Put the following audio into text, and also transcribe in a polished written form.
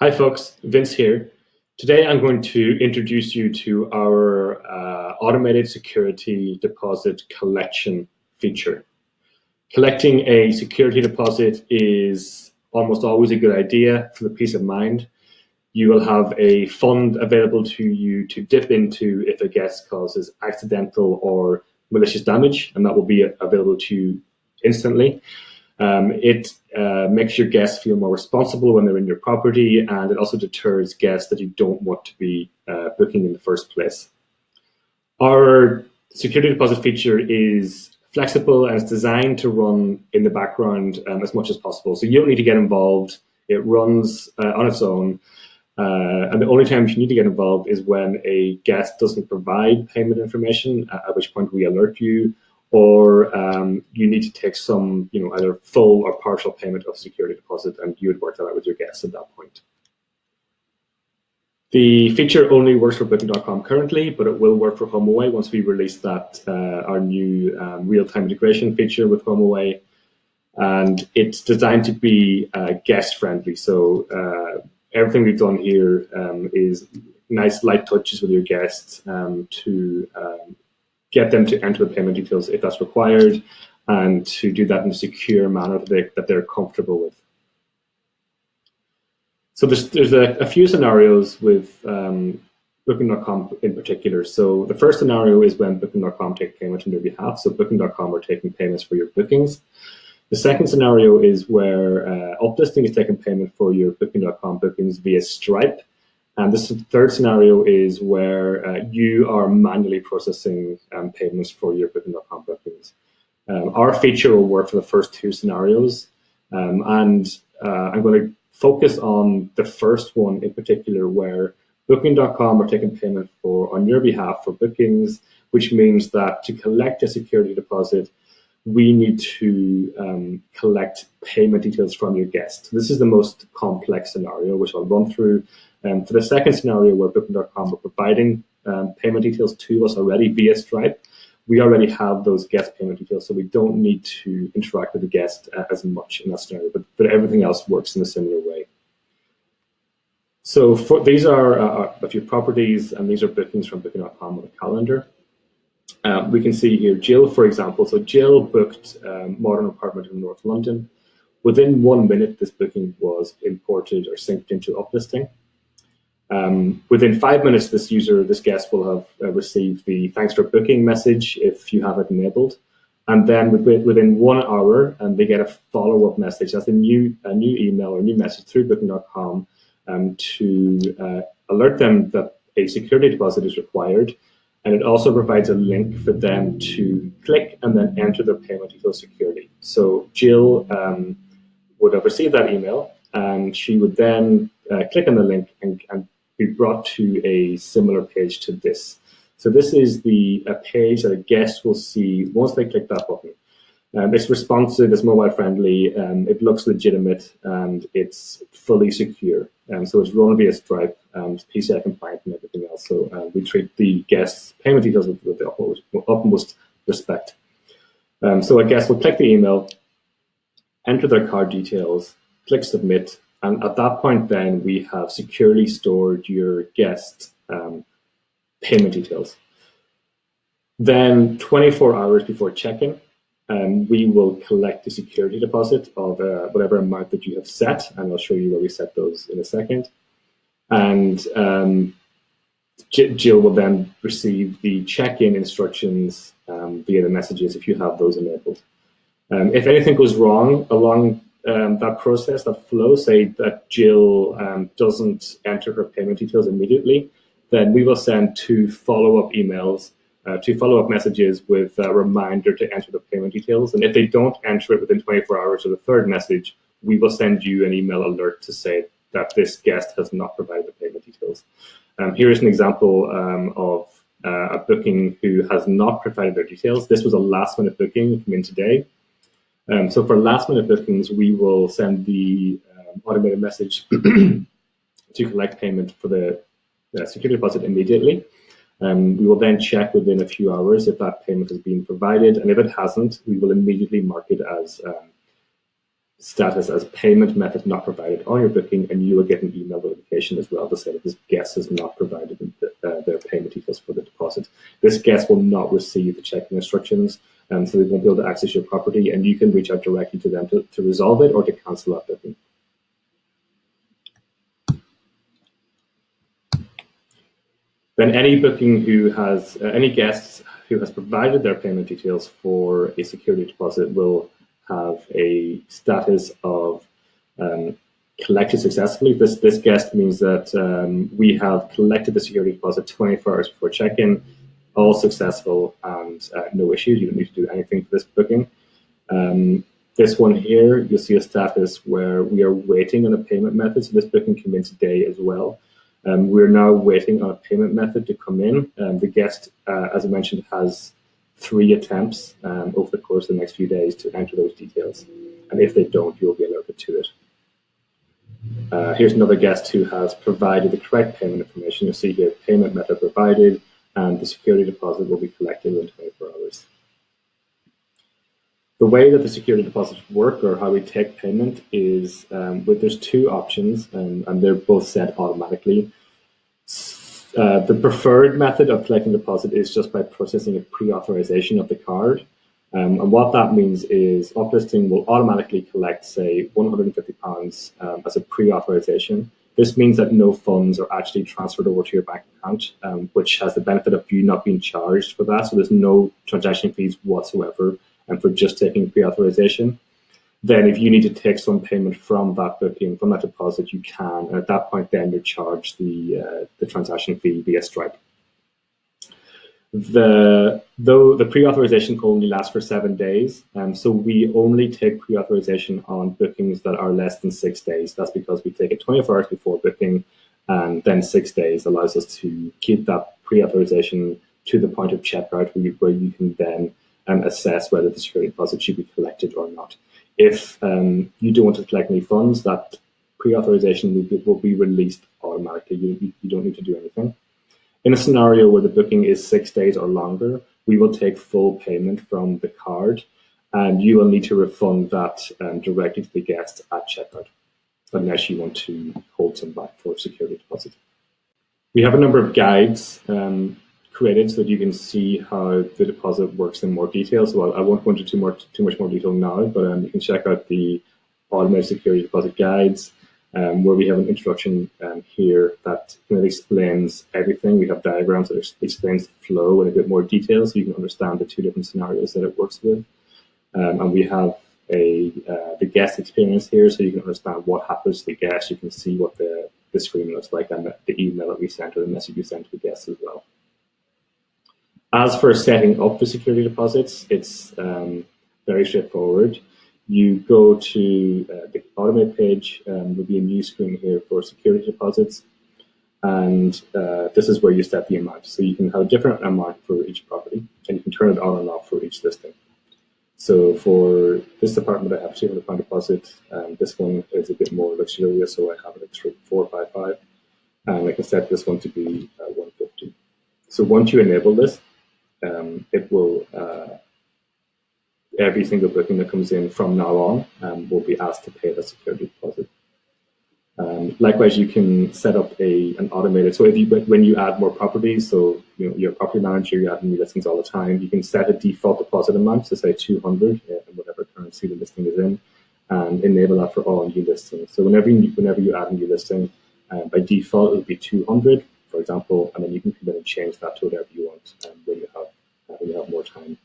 Hi folks, Vince here. Today I'm going to introduce you to our automated security deposit collection feature. Collecting a security deposit is almost always a good idea for the peace of mind. You will have a fund available to you to dip into if a guest causes accidental or malicious damage, and that will be available to you instantly. It makes your guests feel more responsible when they're in your property, and it also deters guests that you don't want to be booking in the first place. Our security deposit feature is flexible and it's designed to run in the background as much as possible. So you don't need to get involved. It runs on its own. And the only time you need to get involved is when a guest doesn't provide payment information, at which point we alert you, or you need to take some, either full or partial payment of security deposit, and you would work that out with your guests at that point. The feature only works for Booking.com currently, but it will work for Homeaway once we release that, our new real-time integration feature with Homeaway. And it's designed to be guest-friendly. So everything we've done here is nice light touches with your guests to get them to enter the payment details if that's required, and to do that in a secure manner that they're comfortable with. So there's a few scenarios with Booking.com in particular. So the first scenario is when Booking.com take payment on your behalf. So Booking.com are taking payments for your bookings. The second scenario is where Uplisting is taking payment for your Booking.com bookings via Stripe. And this third scenario is where you are manually processing payments for your Booking.com bookings. Our feature will work for the first two scenarios. And I'm going to focus on the first one in particular, where Booking.com are taking payment on your behalf for bookings, which means that to collect a security deposit, we need to collect payment details from your guest. This is the most complex scenario, which I'll run through. For the second scenario, where Booking.com are providing payment details to us already via Stripe, we already have those guest payment details, so we don't need to interact with the guest as much in that scenario, but everything else works in a similar way. So these are a few properties, and these are bookings from Booking.com on a calendar. We can see here Jill, for example. So Jill booked modern apartment in North London. Within 1 minute, this booking was imported or synced into Uplisting. Within 5 minutes, this guest will have received the thanks for booking message if you have it enabled. And then within 1 hour, they get a follow-up message. That's a new email or new message through Booking.com to alert them that a security deposit is required. And it also provides a link for them to click and then enter their payment details securely. So Jill would have received that email, and she would then click on the link and be brought to a similar page to this. So this is a page that a guest will see once they click that button. It's responsive, it's mobile friendly, it looks legitimate, and it's fully secure. So it's run via Stripe, PCI compliant and everything else. So we treat the guest's payment details with the utmost respect. So a guest will click the email, enter their card details, click submit, and at that point then we have securely stored your guest's payment details. Then 24 hours before check-in, we will collect the security deposit of whatever amount that you have set, and I'll show you where we set those in a second. And Jill will then receive the check-in instructions via the messages if you have those enabled. If anything goes wrong along that process, that flow, say that Jill doesn't enter her payment details immediately, then we will send 2 follow-up emails, 2 follow-up messages with a reminder to enter the payment details. And if they don't enter it within 24 hours of the third message, we will send you an email alert to say that this guest has not provided the payment details. Here is an example of a booking who has not provided their details. This was a last-minute booking that came in today. So for last-minute bookings, we will send the automated message to collect payment for the security deposit immediately. We will then check within a few hours if that payment has been provided, and if it hasn't, we will immediately mark it as status as payment method not provided on your booking, and you will get an email notification as well to say that this guest has not provided their payment details for the deposit. This guest will not receive the checking instructions, so they won't be able to access your property, and you can reach out directly to them to resolve it or to cancel that booking. Then any guest who has provided their payment details for a security deposit will have a status of collected successfully. This guest means that we have collected the security deposit 24 hours before check-in, all successful and no issues. You don't need to do anything for this booking. This one here, you'll see a status where we are waiting on a payment method. So this booking came in today as well. We're now waiting on a payment method to come in. The guest, as I mentioned, has 3 attempts over the course of the next few days to enter those details. And if they don't, you'll be alerted to it. Here's another guest who has provided the correct payment information. You'll see here payment method provided, and the security deposit will be collected within 24 hours. The way that the security deposits work, or how we take payment, is there's 2 options, and they're both set automatically. The preferred method of collecting deposit is just by processing a pre-authorization of the card. And what that means is Uplisting will automatically collect, say, £150 as a pre-authorization. This means that no funds are actually transferred over to your bank account, which has the benefit of you not being charged for that. So there's no transaction fees whatsoever, and for just taking pre-authorization. Then if you need to take some payment from that booking, from that deposit, you can. And at that point, then you're charged the transaction fee via Stripe. Though the pre-authorization only lasts for 7 days, so we only take pre-authorization on bookings that are less than 6 days. That's because we take it 24 hours before booking, and then 6 days allows us to keep that pre-authorization to the point of checkout, where you can then assess whether the security deposit should be collected or not. If you don't want to collect any funds, that pre-authorization will be released automatically. You don't need to do anything. In a scenario where the booking is 6 days or longer, we will take full payment from the card, and you will need to refund that directly to the guest at checkout, unless you want to hold some back for security deposit. We have a number of guides created so that you can see how the deposit works in more detail. So I won't go into too much more detail now, but you can check out the automated security deposit guides, where we have an introduction here that kind of explains everything. We have diagrams that explains the flow in a bit more detail, so you can understand the 2 different scenarios that it works with. And we have the guest experience here, so you can understand what happens to the guest. You can see what the screen looks like, and the email that we sent or the message we sent to the guests as well. As for setting up the security deposits, it's very straightforward. You go to the Automate page, there'll be a new screen here for security deposits, and this is where you set the amount. So you can have a different amount for each property, and you can turn it on and off for each listing. So for this department, I have £200 deposit, and this one is a bit more luxurious, so I have it at 455, and I can set this one to be 150. So once you enable this, it will every single booking that comes in from now on will be asked to pay the security deposit. Likewise, you can set up an automated. So when you add more properties, so you're a property manager, you add new listings all the time, you can set a default deposit amount to say 200 in whatever currency the listing is in, and enable that for all new listings. So whenever you add a new listing, by default it will be 200, for example, and then you can come in and change that to whatever you want when you have more time.